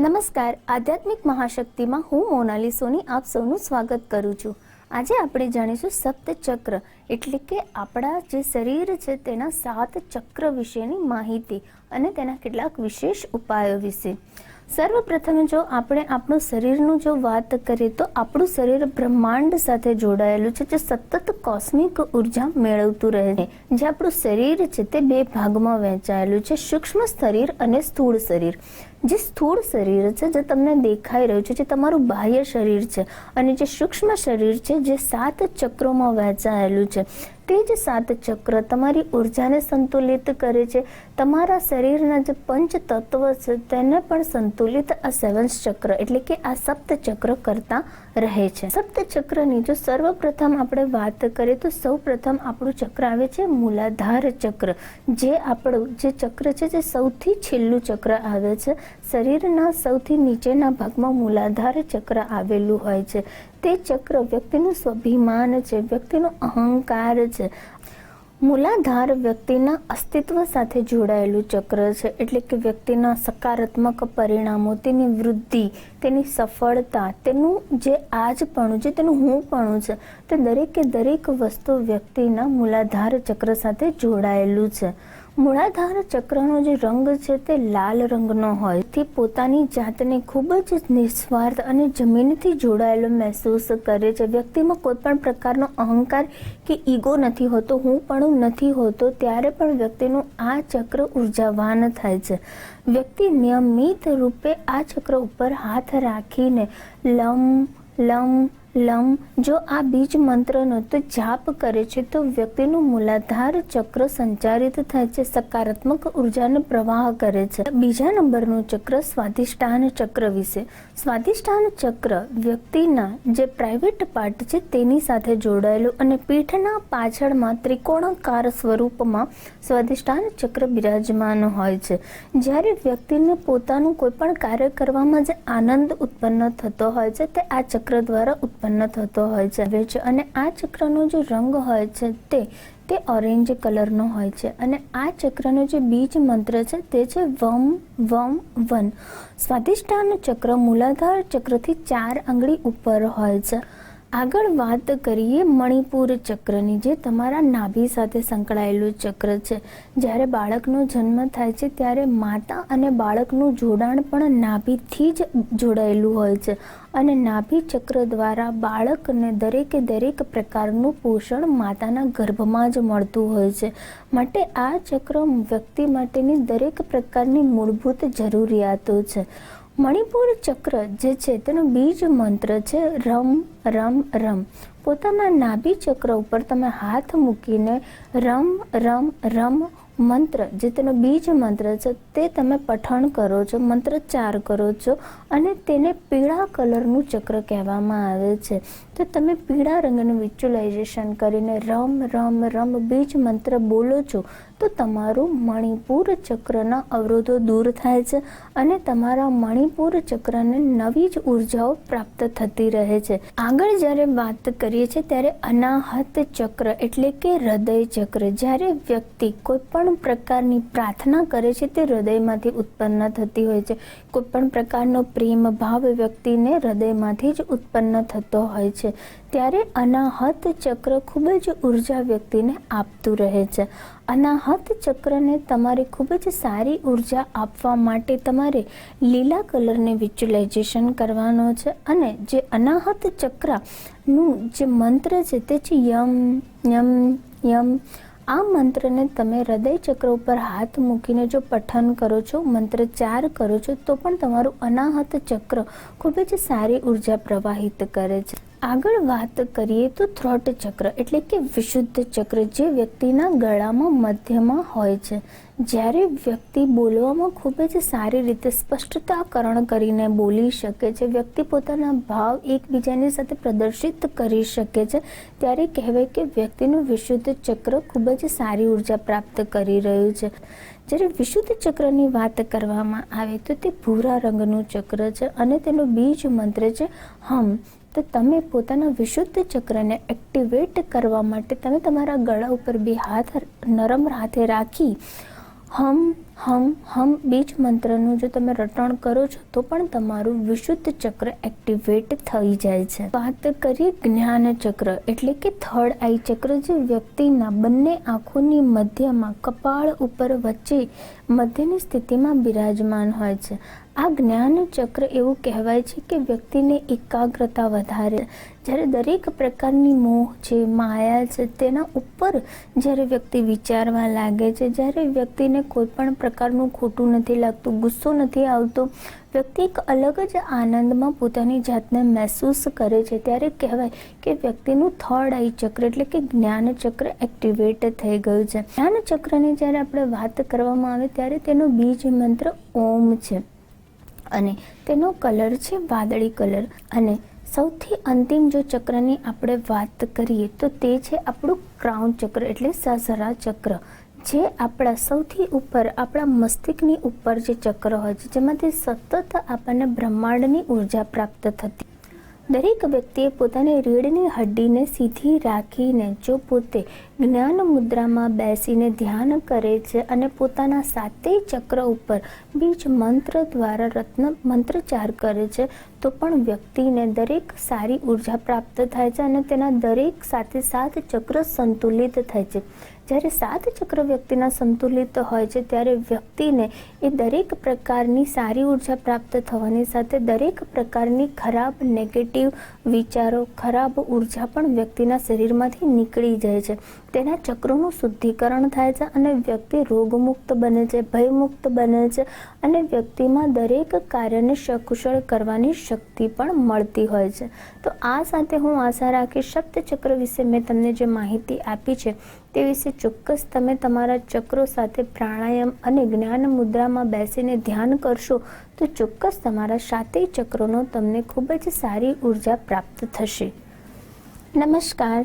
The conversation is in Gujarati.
નમસ્કાર, આધ્યાત્મિક મહાશક્તિમાં હું મોનાલી સોની આપ સૌનું સ્વાગત કરું છું। આજે આપણે જાણીશું સપ્તચક્ર એટલે કે આપણા જે શરીર છે તેના 7 ચક્ર વિશેની માહિતી અને તેના કેટલાક વિશેષ ઉપાયો વિશે। સર્વપ્રથમ જો આપણે આપણું શરીરનું જો વાત કરીએ તો આપણું શરીર બ્રહ્માંડ સાથે જોડાયેલું છે, જે સતત કોસ્મિક ઉર્જા મેળવતું રહે છે। જે આપણું શરીર છે તે 2 ભાગમાં વહેંચાયેલું છે, સૂક્ષ્મ શરીર અને સ્થૂળ શરીર। જે સ્થૂળ શરીર છે જે તમને દેખાઈ રહ્યું છે, જે તમારું બાહ્ય શરીર છે, અને જે સૂક્ષ્મ શરીર છે જે 7 ચક્રોમાં વહેંચાયેલું છે, તે જ 7 ચક્ર તમારી ઉર્જાને સંતુલિત કરે છે। તમારા શરીરના જે પંચ તત્વ છે તેને પણ સંતુલિત આ 7 ચક્ર એટલે કે આ સપ્ત ચક્ર કરતા રહે છે। સપ્ત ચક્રની જો સર્વપ્રથમ આપણે વાત કરીએ તો સૌપ્રથમ આપણું ચક્ર આવે છે મૂલાધાર ચક્ર। જે આપણું જે ચક્ર છે જે સૌથી છેલ્લું ચક્ર આવે છે। શરીરના સૌથી નીચેના ભાગમાં મૂલાધાર ચક્ર આવેલું હોય છે। તે ચક્ર વ્યક્તિનું સ્વાભિમાન છે, વ્યક્તિનો અહંકાર છે। મૂલાધાર વ્યક્તિના અસ્તિત્વ સાથે જોડાયેલું ચક્ર છે, એટલે કે વ્યક્તિના સકારાત્મક પરિણામો, તેની વૃદ્ધિ, તેની સફળતા, તેનું જે આજપણું, જે તેનું હુંપણું છે, તે દરેક વસ્તુ વ્યક્તિના મૂલાધાર ચક્ર સાથે જોડાયેલું છે। મૂળાધાર ચક્રનો જે રંગ છે તે લાલ રંગનો હોય, તે પોતાની જાતને ખૂબ જ નિસ્વાર્થ અને જમીનથી જોડાયેલો મહેસૂસ કરે છે। વ્યક્તિમાં કોઈ પણ પ્રકારનો અહંકાર કે ઈગો નથી હોતો, હું પણ નથી હોતો, ત્યારે પણ વ્યક્તિનું આ ચક્ર ઉર્જાવાન થાય છે। વ્યક્તિ નિયમિત રૂપે આ ચક્ર ઉપર હાથ રાખીને લમ લમ લમ જો આ બીજ મંત્રનો તો જાપ કરે છે તો વ્યક્તિનું મૂલાધાર ચક્ર સંચારિત થાય છે, સકારાત્મક ઉર્જાનો પ્રવાહ કરે છે। બીજા નંબરનું ચક્ર સ્વાધિષ્ઠાન ચક્ર વિશે। સ્વાધિષ્ઠાન ચક્ર વ્યક્તિના જે પ્રાઇવેટ પાર્ટ છે તેની સાથે જોડાયેલું અને પીઠના પાછળમાં ત્રિકોણાકાર સ્વરૂપમાં સ્વાધિષ્ઠાન ચક્ર બિરાજમાન હોય છે। જ્યારે વ્યક્તિને પોતાનું કોઈ પણ કાર્ય કરવામાં જે આનંદ ઉત્પન્ન થતો હોય છે તે આ ચક્ર દ્વારા ઉત્પન્ન થતો હોય છે। અને આ ચક્રનો જે રંગ હોય છે તે ઓરેન્જ કલરનો હોય છે, અને આ ચક્રનો જે બીજ મંત્ર છે તે છે વમ વમ વન। સ્વાધિષ્ઠાન ચક્ર મૂલાધાર ચક્રથી 4 આંગળી ઉપર હોય છે। આગળ વાત કરીએ મણિપુર ચક્રની, જે તમારા નાભી સાથે સંકળાયેલું ચક્ર છે। જ્યારે બાળકનો જન્મ થાય છે ત્યારે માતા અને બાળકનું જોડાણ પણ નાભીથી જ જોડાયેલું હોય છે, અને નાભી ચક્ર દ્વારા બાળકને દરેક પ્રકારનું પોષણ માતાના ગર્ભમાં જ મળતું હોય છે। માટે આ ચક્ર વ્યક્તિ માટેની દરેક પ્રકારની મૂળભૂત જરૂરિયાતો છે। મણિપુર ચક્ર જે છે તેનો બીજ મંત્ર છે રમ રમ રમ। પોતાના નાભી ચક્ર ઉપર તમે હાથ મૂકીને રમ રમ રમ મંત્ર, જે તેનો બીજ મંત્ર છે તે તમે પઠન કરો છો, મંત્રોચ્ચાર કરો છો, અને તેને પીળા કલરનું ચક્ર કહેવામાં આવે છે। તો તમે પીળા રંગનું વિઝ્યુલાઇઝેશન કરીને રમ રમ રમ બીજ મંત્ર બોલો છો તો તમારું મણિપુર ચક્રના અવરોધો દૂર થાય છે, અને તમારા મણિપુર ચક્રને નવી જ ઉર્જાઓ પ્રાપ્ત થતી રહે છે। આગળ જ્યારે વાત કરીએ છીએ ત્યારે અનાહત ચક્ર એટલે કે હૃદય ચક્ર। જ્યારે વ્યક્તિ કોઈ પણ પ્રકારની પ્રાર્થના કરે છે તે હૃદયમાંથી ઉત્પન્ન થતી હોય છે। કોઈ પણ પ્રકારનો પ્રેમ ભાવ વ્યક્તિને હૃદયમાંથી જ ઉત્પન્ન થતો હોય છે, ત્યારે અનાહત ચક્ર ખૂબ જ ઉર્જા વ્યક્તિને આપતું રહે છે। અનાહત ચક્રને તમારે ખૂબ જ સારી ઉર્જા આપવા માટે તમારે લીલા કલરને વિઝ્યુલાઇઝેશન કરવાનો છે, અને જે અનાહત ચક્રનું જે મંત્ર છે તે છે યમ યમ યમ। આ મંત્રને તમે હૃદય ચક્ર ઉપર હાથ મૂકીને જો પઠન કરો છો, મંત્રોચ્ચાર કરો છો, તો પણ તમારું અનાહત ચક્ર ખૂબ જ સારી ઉર્જા પ્રવાહિત કરે છે। આગળ વાત કરીએ તો થ્રોટ ચક્ર એટલે કે વિશુદ્ધ ચક્ર, જે વ્યક્તિના ગળામાં મધ્યમાં હોય છે। જ્યારે વ્યક્તિ બોલવામાં ખૂબ જ સારી રીતે સ્પષ્ટતાકરણ કરીને બોલી શકે છે, વ્યક્તિ પોતાના ભાવ એકબીજાની સાથે પ્રદર્શિત કરી શકે છે, ત્યારે કહેવાય કે વ્યક્તિનું વિશુદ્ધ ચક્ર ખૂબ જ સારી ઉર્જા પ્રાપ્ત કરી રહ્યું છે। જ્યારે વિશુદ્ધ ચક્રની વાત કરવામાં આવે તો તે ભૂરા રંગનું ચક્ર છે, અને તેનો બીજ મંત્ર છે હમ। તો તમે પોતાના વિશુદ્ધ ચક્રને એક્ટિવેટ કરવા માટે તમે તમારા ગળા ઉપર 2 હાથ નરમ હાથે રાખી હમ હમ હમ બીજ મંત્રનું જો તમે રટણ કરો છો તો પણ તમારું વિશુદ્ધ ચક્ર એક્ટિવેટ થઈ જાય છે. વાત કરીએ જ્ઞાન ચક્ર એટલે કે થર્ડ આઈ ચક્ર, જે વ્યક્તિના બંને આંખોની મધ્યમાં કપાળ ઉપર વચ્ચે મધ્યની સ્થિતિમાં બિરાજમાન હોય છે. આ જ્ઞાન ચક્ર એવું કહેવાય છે કે વ્યક્તિને એકાગ્રતા વધારે. જ્યારે દરેક પ્રકારની મોહ છે, માયા છે, તેના ઉપર જ્યારે વ્યક્તિ વિચારવા લાગે છે, જ્યારે વ્યક્તિને કોઈ પણ પ્રકારનું ખોટું નથી લાગતું, ગુસ્સો નથી આવતો, વ્યક્તિ એક અલગ જ આનંદમાં પોતાની જાતને મહેસૂસ કરે છે, ત્યારે કહેવાય કે વ્યક્તિનું થર્ડ આઈ ચક્ર એટલે કે જ્ઞાન ચક્ર એક્ટિવેટ થઈ ગયું છે. જ્ઞાન ચક્રની જ્યારે આપણે વાત કરવામાં આવે ત્યારે તેનો બીજ મંત્ર ઓમ છે અને તેનો કલર છે વાદળી કલર. અને સૌથી અંતિમ જો ચક્રની આપણે વાત કરીએ તો તે છે આપણું ક્રાઉન ચક્ર એટલે સહસ્ત્રાર ચક્ર, જે આપણા સૌથી ઉપર આપણા મસ્તિષ્કની ઉપર જે ચક્ર હોય છે, જેમાંથી સતત આપણને બ્રહ્માંડની ઉર્જા પ્રાપ્ત થતી. દરેક વ્યક્તિએ પોતાની રીઢની હડ્ડીને સીધી રાખીને જો પોતે જ્ઞાન મુદ્રામાં બેસીને ધ્યાન કરે છે અને પોતાના સાતેય ચક્ર ઉપર બીજ મંત્ર દ્વારા રત્ન મંત્રચાર કરે છે તો પણ વ્યક્તિને દરેક સારી ઉર્જા પ્રાપ્ત થાય છે અને તેના દરેક સાથે 7 ચક્ર સંતુલિત થાય છે. જ્યારે 7 ચક્ર વ્યક્તિના સંતુલિત હોય છે ત્યારે વ્યક્તિને એ દરેક પ્રકારની સારી ઉર્જા પ્રાપ્ત થવાની સાથે દરેક પ્રકારની ખરાબ નેગેટિવ વિચારો, ખરાબ ઉર્જા પણ વ્યક્તિના શરીરમાંથી નીકળી જાય છે. તેના ચક્રોનું શુદ્ધિકરણ થાય છે અને વ્યક્તિ રોગમુક્ત બને છે, ભયમુક્ત બને છે અને વ્યક્તિમાં દરેક કાર્યને સકુશળ કરવાની શક્તિ પણ મળતી હોય છે. તો આ સાથે હું આશા રાખીશ સપ્તચક્ર વિશે મેં તમને જે માહિતી આપી છે તે વિશે ચોક્કસ તમે તમારા ચક્રો સાથે પ્રાણાયામ અને જ્ઞાન મુદ્રામાં બેસીને ધ્યાન કરશો તો ચોક્કસ તમારા 7 ચક્રોનો તમને ખૂબ જ સારી ઉર્જા પ્રાપ્ત થશે. નમસ્કાર.